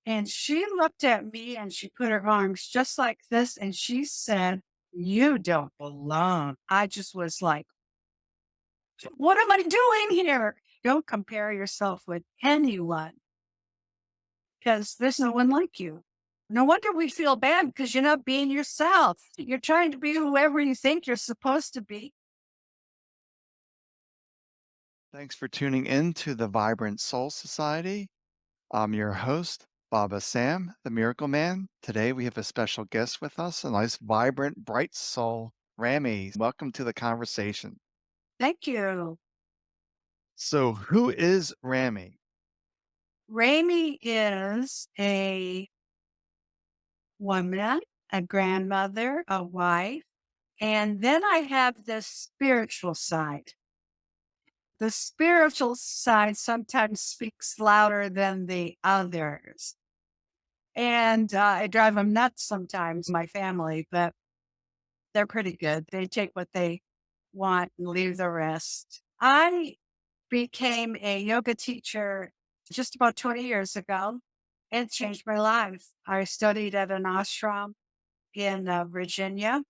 And she looked at me and she put her arms just like this and she said, "You don't belong." I just was like, what am I doing here? Don't compare yourself with anyone because there's no one like you. No wonder we feel bad because you're not being yourself. You're trying to be whoever you think you're supposed to be. Thanks for tuning in to the Vibrant Soul Society. I'm your host, Baba Sam, the Miracle Man. Today we have a special guest with us, a nice, vibrant, bright soul, Rami. Welcome to the conversation. Thank you. So, who is Rami? Ramie is a woman, a grandmother, a wife. And then I have the spiritual side. The spiritual side sometimes speaks louder than the others. And I drive them nuts sometimes, my family, but they're pretty good. They take what they want and leave the rest. I became a yoga teacher just about 20 years ago and changed my life. I studied at an ashram in Virginia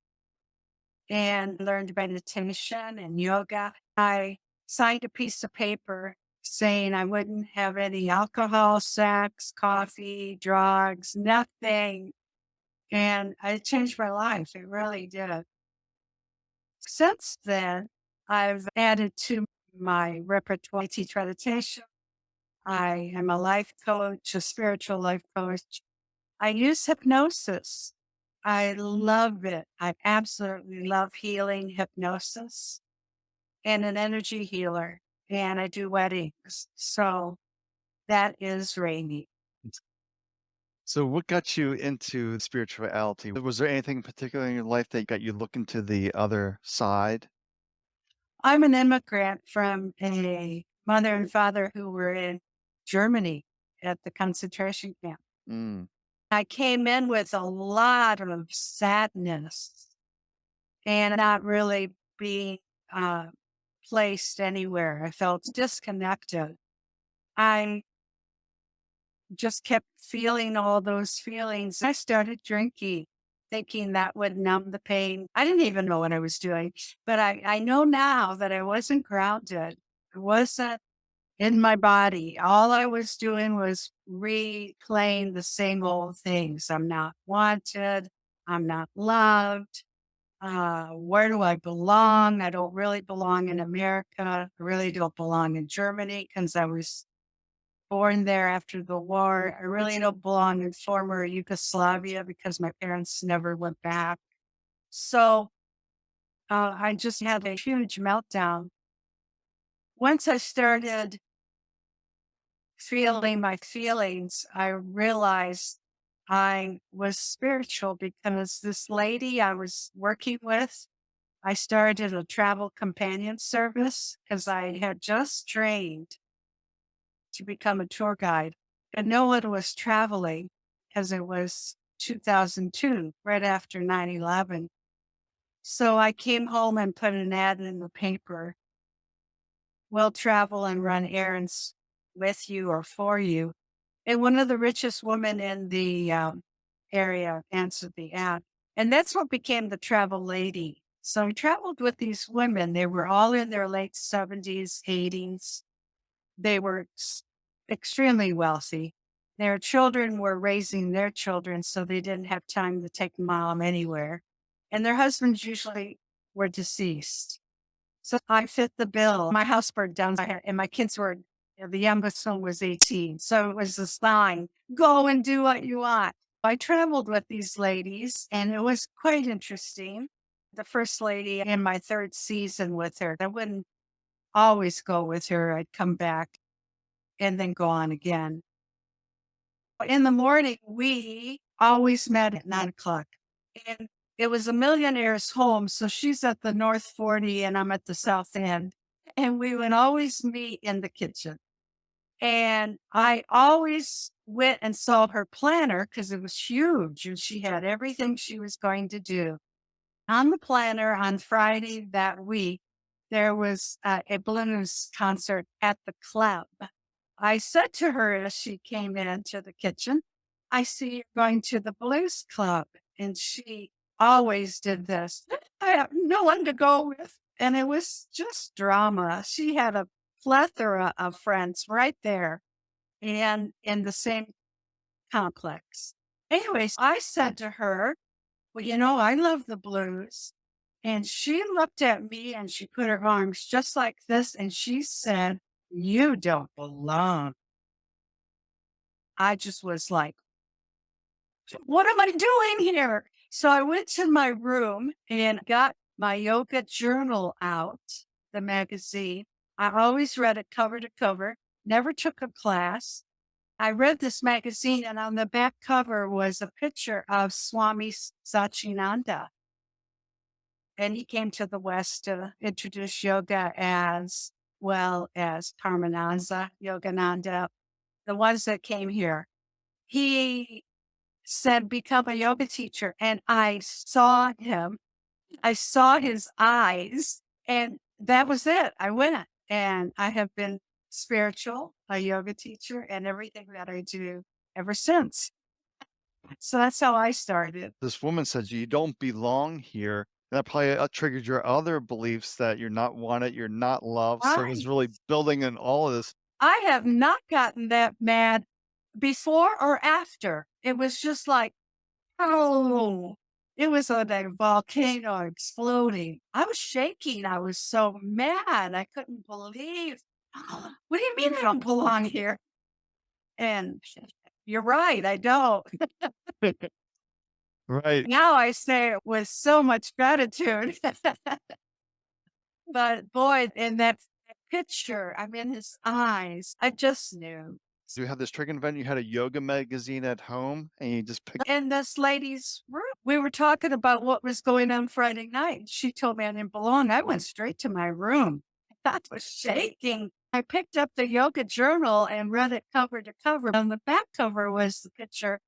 and learned meditation and yoga. I signed a piece of paper saying I wouldn't have any alcohol, sex, coffee, drugs, nothing. And it changed my life. It really did. Since then, I've added to my repertoire. I teach meditation. I am a life coach, a spiritual life coach. I use hypnosis. I love it. I absolutely love healing hypnosis and an energy healer. And I do weddings. So that is Rainy. So, what got you into spirituality? Was there anything in particular in your life that got you looking to the other side? I'm an immigrant from a mother and father who were in Germany at the concentration camp. Mm, I came in with a lot of sadness and not really being uh, placed anywhere. I felt disconnected. I just kept feeling all those feelings. I started drinking, thinking that would numb the pain. I didn't even know what I was doing, but I know now that I wasn't grounded. I wasn't in my body. All I was doing was replaying the same old things. I'm not wanted. I'm not loved. Where do I belong? I don't really belong in America. I really don't belong in Germany because I was born there after the war. I really don't belong in former Yugoslavia because my parents never went back. So I just had a huge meltdown. Once I started feeling my feelings, I realized I was spiritual because this lady I was working with, I started a travel companion service because I had just trained to become a tour guide. And no one was traveling because it was 2002, right after 9/11. So I came home and put an ad in the paper. We'll travel and run errands with you or for you. And one of the richest women in the area answered the ad. And that's what became the travel lady. So I traveled with these women. They were all in their late 70s, 80s. They were extremely wealthy. Their children were raising their children, so they didn't have time to take mom anywhere. And their husbands usually were deceased. So I fit the bill. My house burned down, and my kids were, the youngest one was 18. So it was a sign, go and do what you want. I traveled with these ladies, and it was quite interesting. The first lady in my third season with her, I wouldn't always go with her. I'd come back and then go on again. In the morning, we always met at 9 o'clock. And it was a millionaire's home. So she's at the North 40 and I'm at the South End. And we would always meet in the kitchen. And I always went and saw her planner because it was huge and she had everything she was going to do. On the planner on Friday that week, there was a blues concert at the club. I said to her as she came into the kitchen, I see you're going to the blues club. And she always did this. I have no one to go with. And it was just drama. She had a plethora of friends right there and in the same complex. Anyways, I said to her, well, I love the blues. And she looked at me and she put her arms just like this and she said, you don't belong. I just was like, what am I doing here? So I went to my room and got my yoga journal out, the magazine. I always read it cover to cover, never took a class. I read this magazine, and on the back cover was a picture of Swami Satchinanda. And he came to the West to introduce yoga as well as Paramahansa, Yogananda, the ones that came here. He said, become a yoga teacher. And I saw him, I saw his eyes, and that was it. I went and I have been spiritual, a yoga teacher, and everything that I do ever since. So that's how I started. This woman says you don't belong here. That probably triggered your other beliefs that you're not wanted, you're not loved. So it was Right. really building in all of this. I have not gotten that mad before or after. It was just like, oh, it was like a volcano exploding. I was shaking. I was so mad. I couldn't believe. What do you mean I don't belong here? And you're right. I don't. Right. Now I say it with so much gratitude. But boy, in that picture, I'm in his eyes. I just knew. You had this triggering event, you had a yoga magazine at home and you just picked. In this lady's room, we were talking about what was going on Friday night. She told me I didn't belong. I went straight to my room. I was shaking. I picked up the yoga journal and read it cover to cover. On the back cover was the picture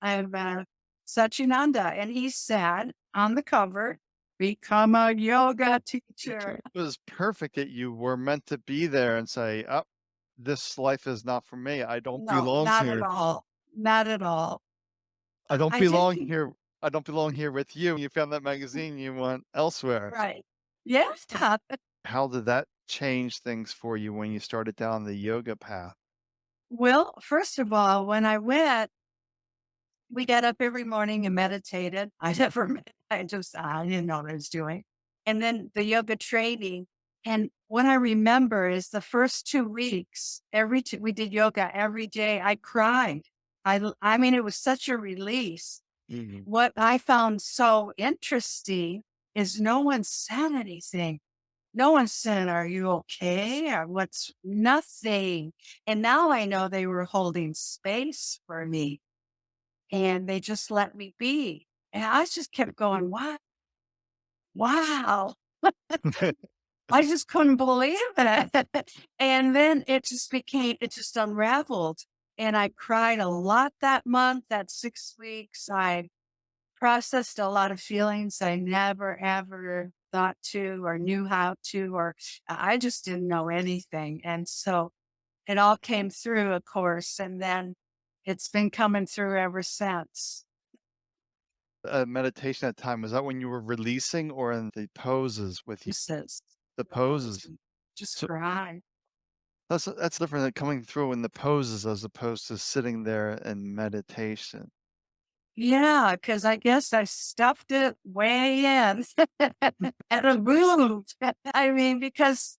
of Satchinanda, and he said on the cover, become a yoga teacher. It was perfect that you were meant to be there and say, "Oh, this life is not for me. I don't No, belong not at here. all. Not at all. I don't I belong didn't. here. I don't belong here with you." You found that magazine, you went elsewhere. Right. Yes. How did that change things for you when you started down the yoga path? Well, first of all, when I went, we got up every morning and meditated. I never, I didn't know what I was doing. And then the yoga training. And what I remember is the first 2 weeks, we did yoga every day. I cried. I mean, it was such a release. Mhm. What I found so interesting is no one said anything. No one said, are you okay? Or what's nothing. And now I know they were holding space for me and they just let me be. And I just kept going, wow, wow. I just couldn't believe it. And then it just unraveled. And I cried a lot that month, that 6 weeks. I processed a lot of feelings I never ever thought to or knew how to, or I just didn't know anything. And so it all came through, of course. And then it's been coming through ever since. Meditation at time, was that when you were releasing or in the poses with you? Says, The poses. just So cry. that's different than coming through in the poses as opposed to sitting there in meditation. Yeah, because I guess I stuffed it way in and it moved. I mean, because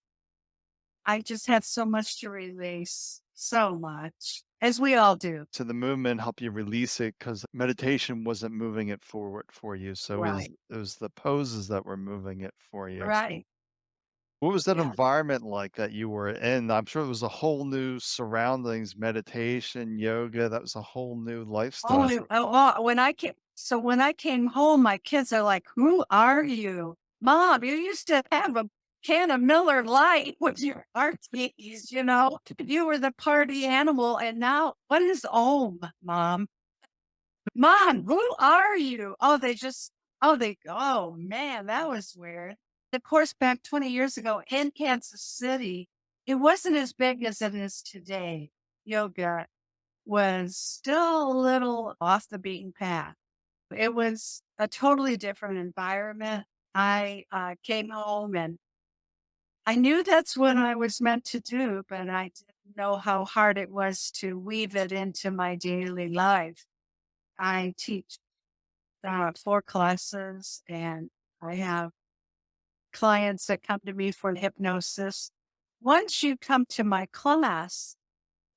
I just had so much to release, so much, as we all do. So the movement helped you release it because meditation wasn't moving it forward for you. So Right. it was the poses that were moving it for you. Right. What was that Yeah. environment like that you were in? I'm sure it was a whole new surroundings, meditation, yoga. That was a whole new lifestyle. When I came home, my kids are like, "Who are you, Mom? You used to have a can of Miller Lite with your RTs, you know. You were the party animal, and now what is Om, Mom? Mom, who are you?" Oh man, that was weird. Of course, back 20 years ago in Kansas City, it wasn't as big as it is today. Yoga was still a little off the beaten path. It was a totally different environment. I came home and I knew that's what I was meant to do, but I didn't know how hard it was to weave it into my daily life. I teach 4 classes and I have clients that come to me for hypnosis. Once you come to my class,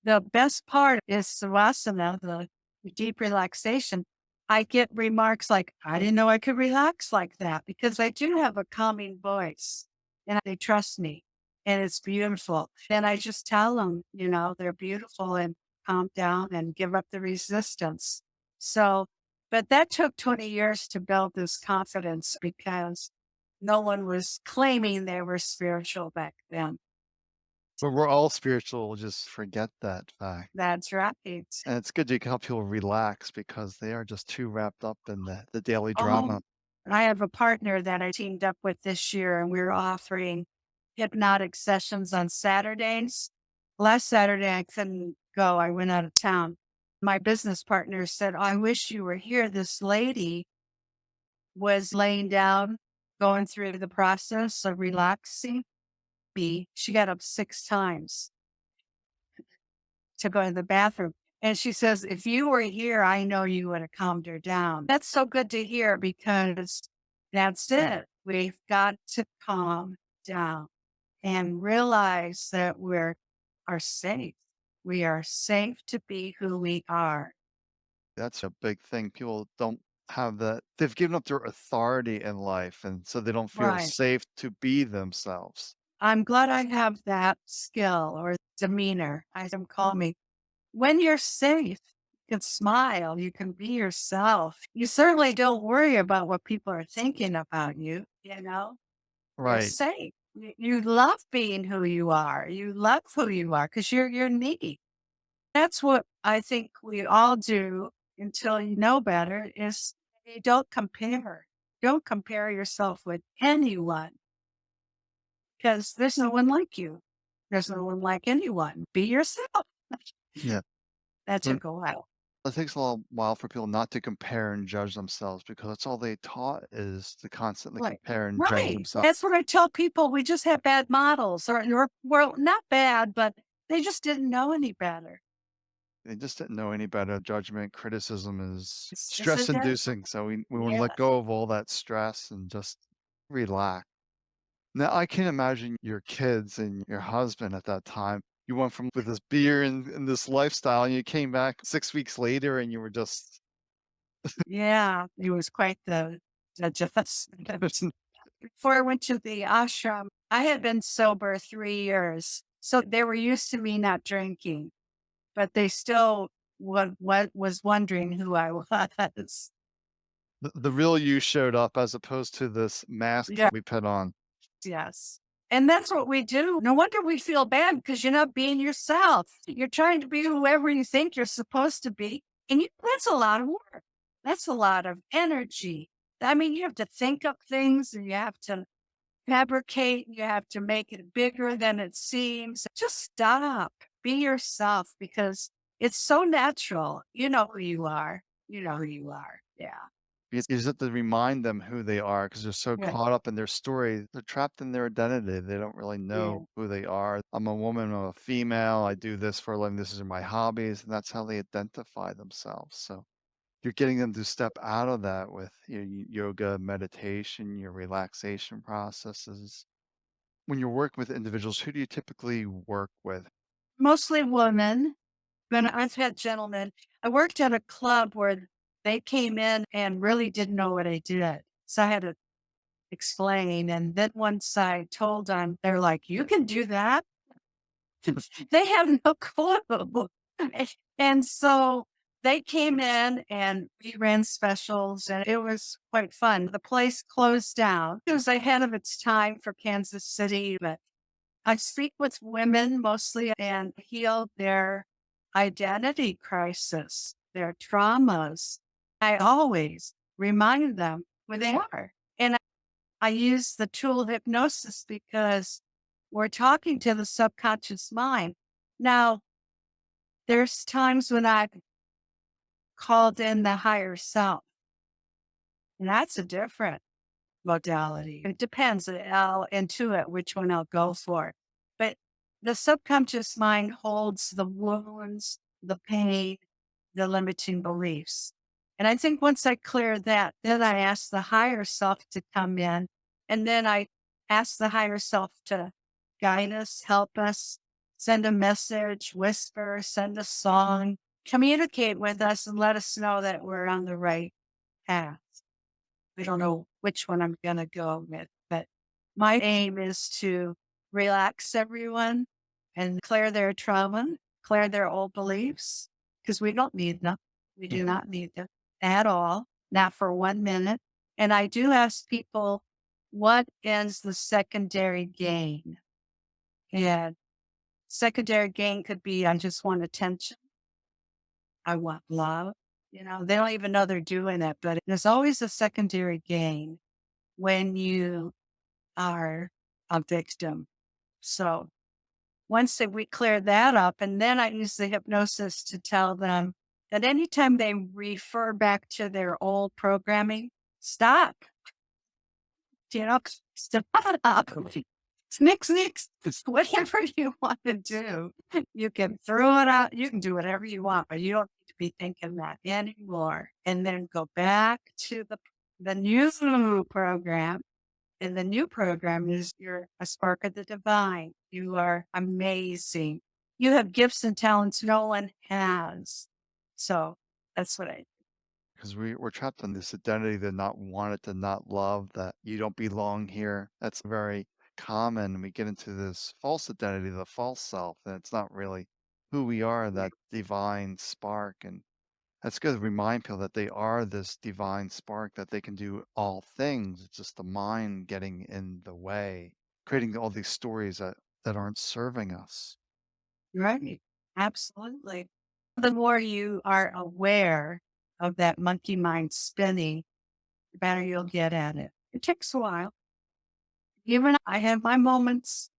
the best part is savasana, the deep relaxation. I get remarks like, I didn't know I could relax like that because I do have a calming voice and they trust me and it's beautiful. And I just tell them, they're beautiful and calm down and give up the resistance. So, but that took 20 years to build this confidence because no one was claiming they were spiritual back then. But we're all spiritual, just forget that fact. That's right. And it's good you can help people relax because they are just too wrapped up in the daily Oh, drama. I have a partner that I teamed up with this year, and we're offering hypnotic sessions on Saturdays. Last Saturday, I couldn't go. I went out of town. My business partner said, I wish you were here. This lady was laying down, going through the process of relaxing me. She got up 6 times to go to the bathroom. And she says, if you were here, I know you would have calmed her down. That's so good to hear because that's it. We've got to calm down and realize that are safe. We are safe to be who we are. That's a big thing. People don't have that. They've given up their authority in life, and so they don't feel Right. safe to be themselves. I'm glad I have that skill or demeanor, as them call me. When you're safe, you can smile, you can be yourself. You certainly don't worry about what people are thinking about you. You're Right. safe. You love being who you are. You love who you are because you're unique. That's what I think we all do until you know better is you don't compare. Don't compare yourself with anyone because there's no one like you. There's no one like anyone. Be yourself. Yeah. That Mm, took a while. it takes a little while for people not to compare and judge themselves because that's all they taught is to constantly Right. compare and judge Right. themselves. That's what I tell people. We just have bad models or well, not bad, but they just didn't know any better. They just didn't know any better. Judgment, criticism is stress Isn't it? inducing. So we want to Yeah. let go of all that stress and just relax. Now, I can imagine your kids and your husband at that time. You went from with this beer and this lifestyle, and you came back 6 weeks later, and you were just Yeah. It was quite the adjustment. Before I went to the ashram, I had been sober 3 years. So they were used to me not drinking, but they still what was wondering who I was. the real you showed up as opposed to this mask Yeah. we put on. Yes. And that's what we do. No wonder we feel bad because you're not being yourself. You're trying to be whoever you think you're supposed to be. And that's a lot of work. That's a lot of energy. I mean, you have to think up things and you have to fabricate, you have to make it bigger than it seems. Just stop. Be yourself because it's so natural. You know who you are. You know who you are. Yeah. You just have to remind them who they are because they're so Yeah. caught up in their story. They're trapped in their identity. They don't really Yeah. know who they are. I'm a woman, I'm a female, I do this for a living, this is my hobbies, and that's how they identify themselves. So you're getting them to step out of that with your yoga, meditation, your relaxation processes. When you're working with individuals, who do you typically work with? Mostly women. But I've had gentlemen. I worked at a club where they came in and really didn't know what I did. So I had to explain. And then once I told them, they're like, you can do that. They have no clue. And so they came in and we ran specials and it was quite fun. The place closed down. It was ahead of its time for Kansas City, but I speak with women mostly and heal their identity crisis, their traumas. I always remind them who they are. And I use the tool of hypnosis because we're talking to the subconscious mind. Now, There's times when I've called in the higher self, and that's a different modality. It depends. I'll intuit which one I'll go for. But the subconscious mind holds the wounds, the pain, the limiting beliefs. And I think once I clear that, then I ask the higher self to come in. And then I ask the higher self to guide us, help us, send a message, whisper, send a song, communicate with us and let us know that we're on the right path. I don't know which one I'm gonna go with, but my aim is to relax everyone and clear their trauma, clear their old beliefs, because we don't need them. We do not need them at all, not for 1 minute. And I do ask people, what is the secondary gain? And secondary gain could be, I just want attention. I want love. They don't even know they're doing it, but there's always a secondary gain when you are a victim. So once we clear that up, and then I use the hypnosis to tell them that anytime they refer back to their old programming, stop, stop. Nix, nix. It's whatever you want to do. You can throw it out. You can do whatever you want, but you don't need to be thinking that anymore. And then go back to the new program. And the new program is you're a spark of the divine. You are amazing. You have gifts and talents no one has. So that's what I, Because we're trapped in this identity to not want it, to not love, that you don't belong here. That's very common. We get into this false identity, the false self, and it's not really who we are, that divine spark. And that's good to remind people that they are this divine spark, that they can do all things. It's just the mind getting in the way, creating all these stories that aren't serving us. right. Absolutely. The more you are aware of that monkey mind spinning, the better you'll get at it. It takes a while. Even I have my moments.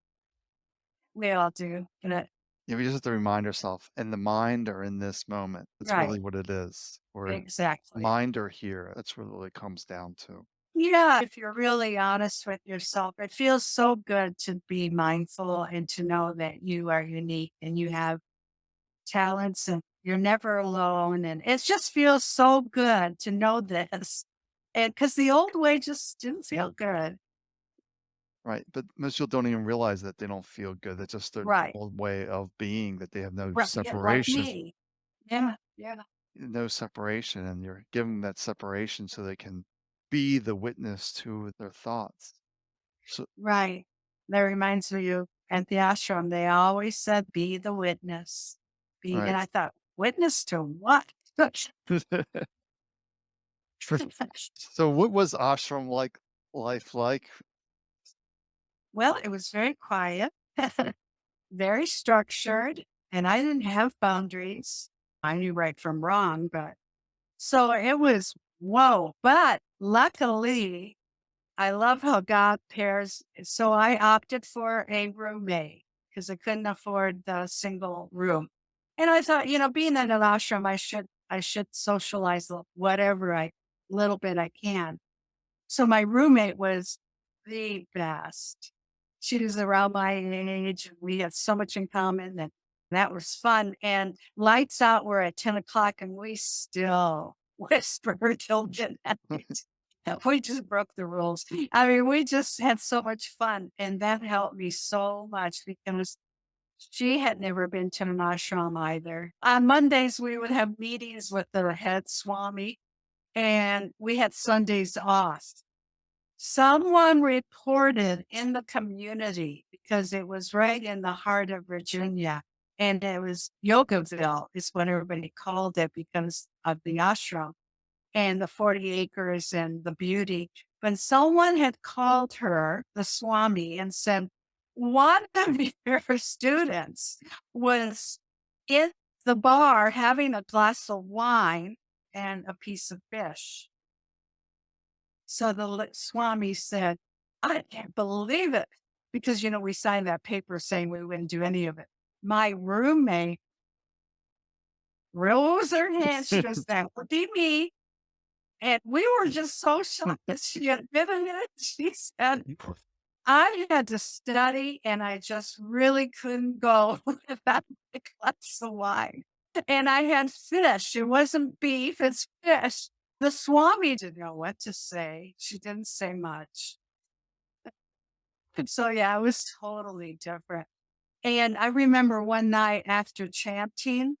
We all do. Yeah, we just have to remind ourselves in the mind or in this moment. That's Right. really what it is. Or Exactly. mind or here. That's what it really comes down to. Yeah, if you're really honest with yourself, it feels so good to be mindful and to know that you are unique and you have talents and you're never alone. And it just feels so good to know this. And because the old way just didn't feel good. Right. But most people don't even realize that they don't feel good. That's just their Right. old way of being, that they have no Right. Yeah, like separation. me. Yeah. Yeah. No separation. And you're giving that separation so they can be the witness to their thoughts. So Right. That reminds me of at the ashram, they always said, be the witness. And right. I thought, witness to what? So what was ashram like life like? Well, it was very quiet, very structured, and I didn't have boundaries. I knew right from wrong, but so it was whoa. But luckily, I love how God pairs. So I opted for a roommate because I couldn't afford the single room. And I thought, being at an ashram, I should socialize whatever little bit I can. So my roommate was the best. She was around my age. We had so much in common that was fun. And lights out were at 10 o'clock and we still whispered till midnight. And we just broke the rules. I mean, we just had so much fun. And that helped me so much because she had never been to an ashram either. On Mondays, we would have meetings with the head swami and we had Sundays off. Someone reported in the community because it was right in the heart of Virginia. And it was Yogaville, is what everybody called it because of the ashram and the 40 acres and the beauty. But someone had called her, the Swami, and said, one of your students was in the bar having a glass of wine and a piece of fish. So the Swami said, I can't believe it. Because, we signed that paper saying we wouldn't do any of it. My roommate rose her hand. She goes, that would be me. And we were just so shocked that she admitted it. She said, I had to study and I just really couldn't go without a glass of wine. And I had fish. It wasn't beef, it's fish. The Swami didn't know what to say. She didn't say much. So yeah, it was totally different. And I remember one night after chanting,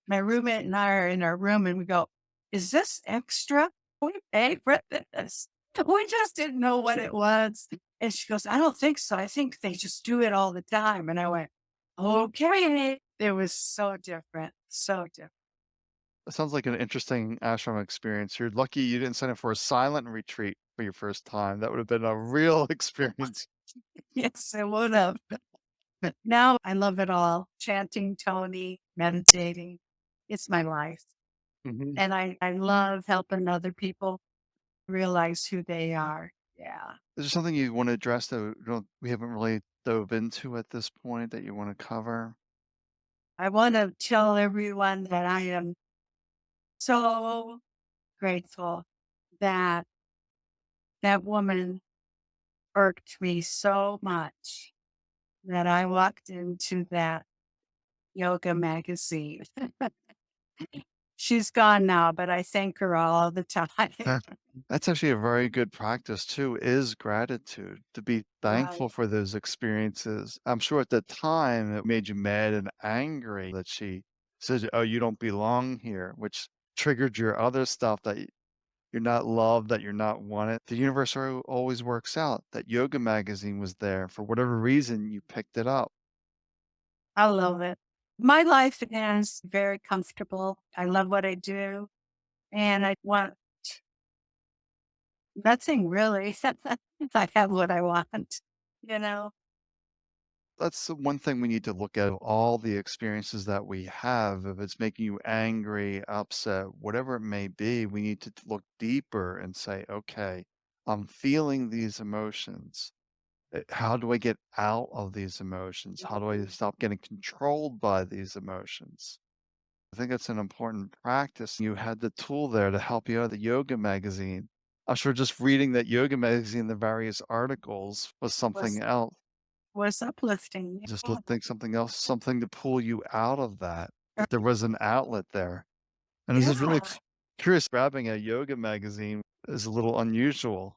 my roommate and I are in our room and we go, is this extra? We pay for this. We just didn't know what it was. And she goes, I don't think so. I think they just do it all the time. And I went, okay. It was so different. So different. It sounds like an interesting ashram experience. You're lucky you didn't sign up for a silent retreat for your first time. That would have been a real experience. Yes, it would have. Now I love it all. Chanting, Tony, meditating. It's my life. Mhm. And I love helping other people realize who they are. Yeah. Is there something you want to address that we haven't really dove into at this point that you want to cover? I want to tell everyone that I am so grateful that that woman irked me so much that I walked into that yoga magazine. She's gone now, but I thank her all the time. That that's actually a very good practice too, is gratitude, to be Right. thankful for those experiences. I'm sure at the time it made you mad and angry that she said, "Oh, you don't belong here," which triggered your other stuff that you're not loved, that you're not wanted. The universe always works out. That yoga magazine was there for whatever reason you picked it up. I love it. My life is very comfortable. I love what I do, and I want nothing really. I have what I want, you know? That's the one thing we need to look at all the experiences that we have. If it's making you angry, upset, whatever it may be, we need to look deeper and say, okay, I'm feeling these emotions. How do I get out of these emotions? How do I stop getting controlled by these emotions? I think that's an important practice. You had the tool there to help you out, the yoga magazine. I'm sure just reading that yoga magazine, the various articles was something Was else. was uplifting. Just Yeah. think something else, something to pull you out of that, that there was an outlet there. And this is really Yeah. curious, grabbing a yoga magazine is a little unusual.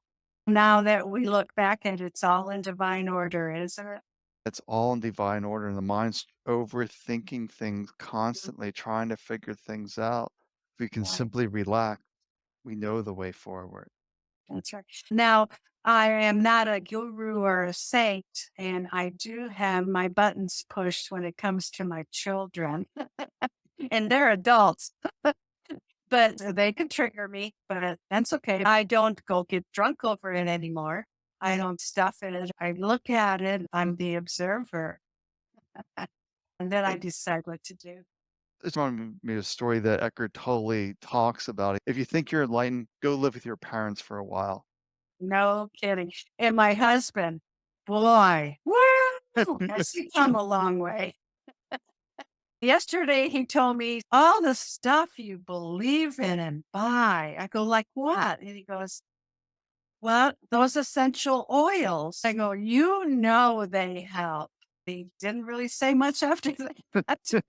Now that we look back and it's all in divine order, isn't it? It's all in divine order, and the mind's overthinking things constantly, trying to figure things out. If we can Right. simply relax, we know the way forward. That's right. Now, I am not a guru or a saint, and I do have my buttons pushed when it comes to my children, and they're adults, but they can trigger me, but that's okay. I don't go get drunk over it anymore. I don't stuff it. I look at it. I'm the observer, and then I decide what to do. It's reminded me of a story that Eckhart Tolle talks about. If you think you're enlightened, go live with your parents for a while. No kidding. And my husband, boy, woo, has he come a long way. Yesterday, he told me all the stuff you believe in and buy. I go, like what? And he goes, well, those essential oils. I go, you know, they help. He didn't really say much after that.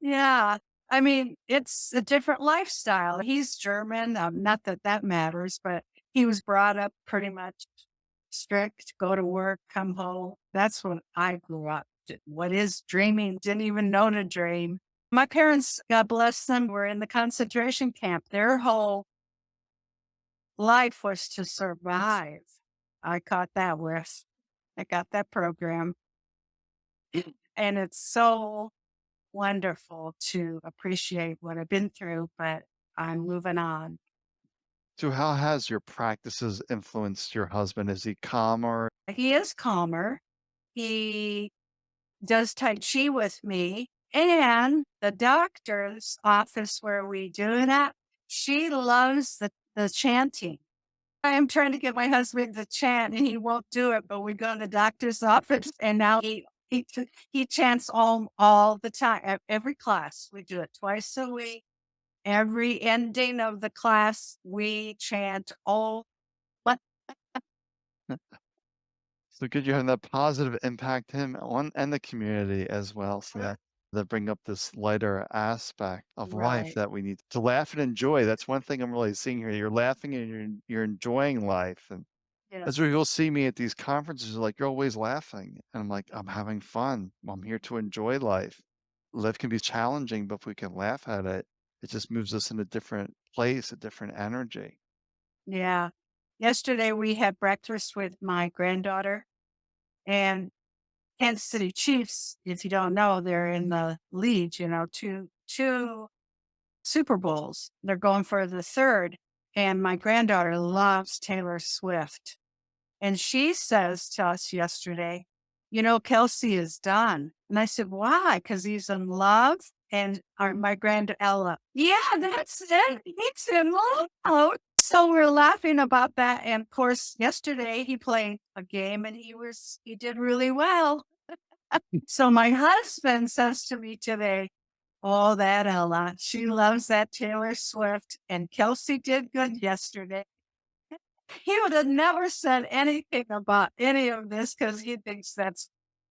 Yeah. I mean, it's a different lifestyle. He's German. Not that that matters, but he was brought up pretty much strict, go to work, come home. That's what I grew up. What is dreaming? Didn't even know to dream. My parents, God bless them, were in the concentration camp. Their whole life was to survive. I caught that with. I got that program. And it's so wonderful to appreciate what I've been through, but I'm moving on. So how has your practices influenced your husband? Is he calmer? He is calmer. He does Tai Chi with me. And the doctor's office where we do it at, she loves the chanting. I am trying to get my husband to chant and he won't do it, but we go to the doctor's office and now he He chants all the time, every class. We do it twice a week. Every ending of the class, we chant, "Oh, what." So good you're having that positive impact him on and the community as well. So that bring up this lighter aspect of life Right. that we need to laugh and enjoy. That's one thing I'm really seeing here. You're laughing and you're enjoying life. And Yes. that's where you'll see me at these conferences, like you're always laughing. And I'm like, I'm having fun. I'm here to enjoy life. Life can be challenging, but if we can laugh at it, it just moves us in a different place, a different energy. Yeah. Yesterday, we had breakfast with my granddaughter, and Kansas City Chiefs, if you don't know, they're in the lead, 2 Super Bowls. They're going for the 3rd, and my granddaughter loves Taylor Swift. And she says to us yesterday, Kelsey is done. And I said, why? Because he's in love. And my grand Ella, yeah, that's it. He's in love. So we're laughing about that. And of course, yesterday he played a game and he did really well. So my husband says to me today, oh, that Ella, she loves that Taylor Swift. And Kelsey did good yesterday. He would have never said anything about any of this because he thinks that's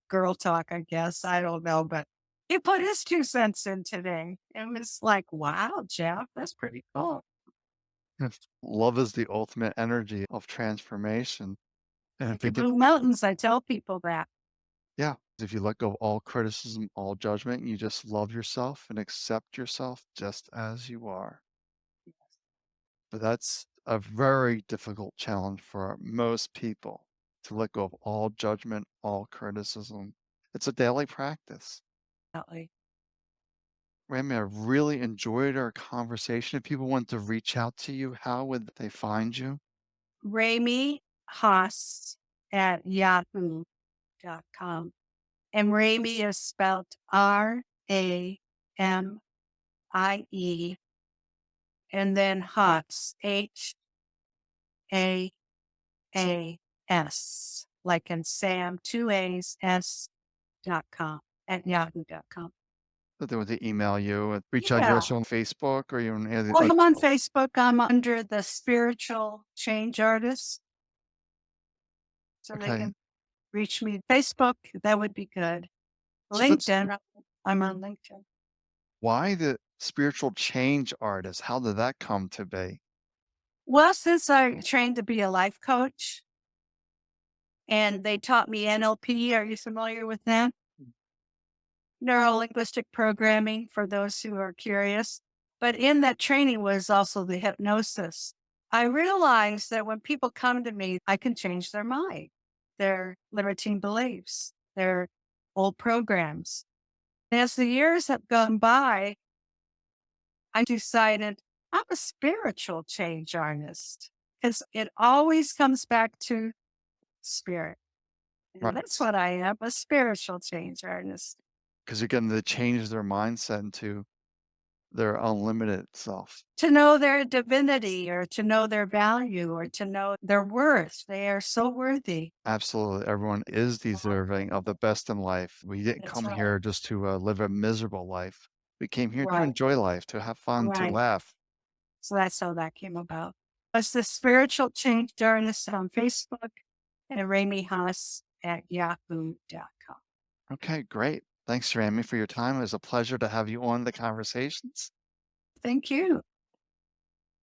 girl talk, I guess. I don't know, but he put his 2 cents in today. It was like, wow, Jeff, that's pretty cool. Yes. Love is the ultimate energy of transformation. And I Like the think it Blue Mountains, I tell people that. yeah, if you let go of all criticism, all judgment, you just love yourself and accept yourself just as you are. But that's a very difficult challenge for most people to let go of all judgment, all criticism. It's a daily practice. Definitely. Rami, I really enjoyed our conversation. If people want to reach out to you, how would they find you? Ramie Haas at yahoo.com. And Ramie is spelled Ramie, and then Haas, Haas, like in Sam, 2 A's, s.com, at yahoo.com. So they want to email you, reach out. You're Yeah. also on Facebook or you're on any Well, like, I'm on Facebook. I'm under the spiritual change artist. So they okay. can reach me. Facebook, that would be good. So let's LinkedIn, I'm on LinkedIn. why the spiritual change artist? How did that come to be? Well, since I trained to be a life coach and they taught me NLP, are you familiar with that? Neuro linguistic programming for those who are curious. But in that training was also the hypnosis. I realized that when people come to me, I can change their mind, their limiting beliefs, their old programs. As the years have gone by, I decided I'm a spiritual change artist because it always comes back to spirit. And Right. that's what I am, a spiritual change artist. Because you're getting to change their mindset into their unlimited self. To know their divinity or to know their value or to know their worth. They are so worthy. Absolutely. Everyone is deserving of the best in life. We didn't That's come right. here just to live a miserable life. We came here to Right. enjoy life, to have fun, to Right. laugh. So that's how that came about. It's the spiritual change artist on Facebook and Ramie Haas at yahoo.com. Okay, great. Thanks, Rami, for your time. It was a pleasure to have you on the conversations. Thank you.